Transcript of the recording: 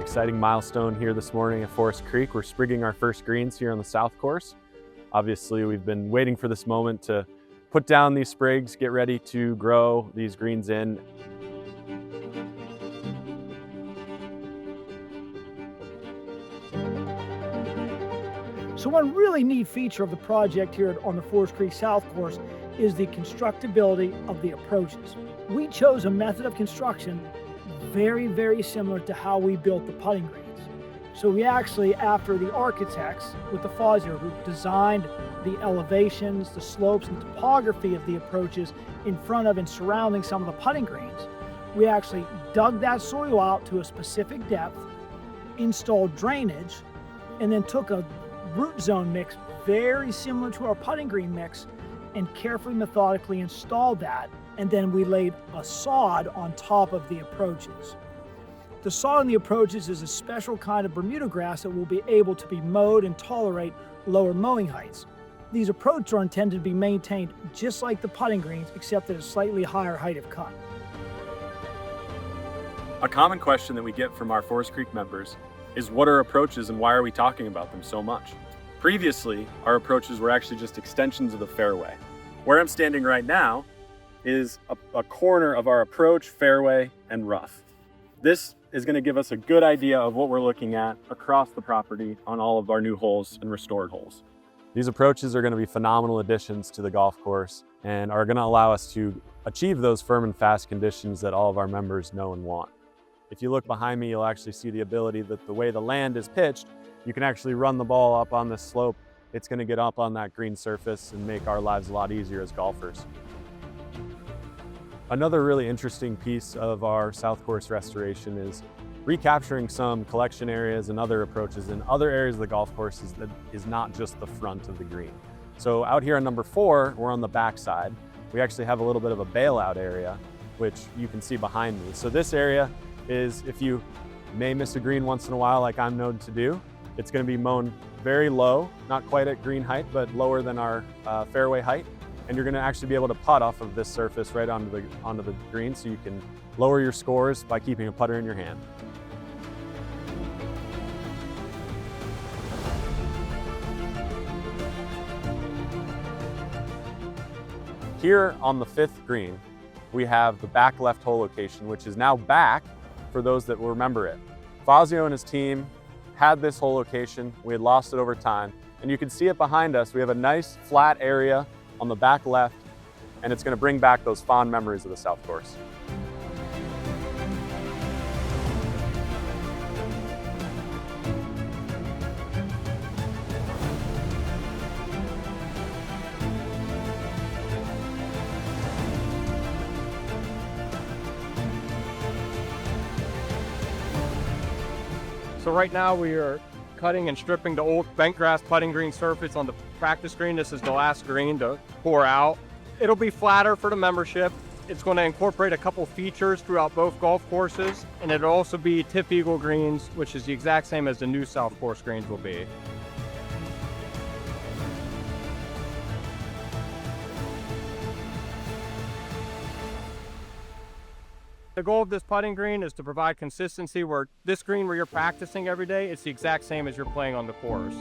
Exciting milestone here this morning at Forest Creek. We're sprigging our first greens here on the south course. Obviously, we've been waiting for this moment to put down these sprigs, get ready to grow these greens in. So one really neat feature of the project here on the Forest Creek South course is the constructability of the approaches. We chose a method of construction very, very similar to how we built the putting greens. So we actually, after the architects with the Fazio who designed the elevations, the slopes, and topography of the approaches in front of and surrounding some of the putting greens, we actually dug that soil out to a specific depth, installed drainage, and then took a root zone mix very similar to our putting green mix and carefully, methodically installed that. And then we laid a sod on top of the approaches. The sod on the approaches is a special kind of Bermuda grass that will be able to be mowed and tolerate lower mowing heights. These approaches are intended to be maintained just like the putting greens, except at a slightly higher height of cut. A common question that we get from our Forest Creek members is, what are approaches and why are we talking about them so much? Previously, our approaches were actually just extensions of the fairway. Where I'm standing right now is a corner of our approach, fairway, and rough. This is going to give us a good idea of what we're looking at across the property on all of our new holes and restored holes. These approaches are going to be phenomenal additions to the golf course and are going to allow us to achieve those firm and fast conditions that all of our members know and want. If you look behind me, you'll actually see the ability that the way the land is pitched, you can actually run the ball up on this slope. It's going to get up on that green surface and make our lives a lot easier as golfers. Another really interesting piece of our South Course restoration is recapturing some collection areas and other approaches in other areas of the golf course that is not just the front of the green. So out here on number 4, we're on the back side. We actually have a little bit of a bailout area, which you can see behind me. So this area is, if you may miss a green once in a while like I'm known to do, it's going to be mown very low, not quite at green height, but lower than our fairway height. And you're going to actually be able to putt off of this surface right onto the green, so you can lower your scores by keeping a putter in your hand. Here on the 5th green, we have the back left hole location, which is now back for those that will remember it. Fazio and his team had this hole location. We had lost it over time, and you can see it behind us. We have a nice flat area on the back left, and it's going to bring back those fond memories of the South Course. So right now we are cutting and stripping the old bentgrass putting green surface on the practice green. This is the last green to pour out. It'll be flatter for the membership. It's going to incorporate a couple features throughout both golf courses, and it'll also be tip eagle greens, which is the exact same as the new South Course greens will be. The goal of this putting green is to provide consistency where this green where you're practicing every day, it's the exact same as you're playing on the course.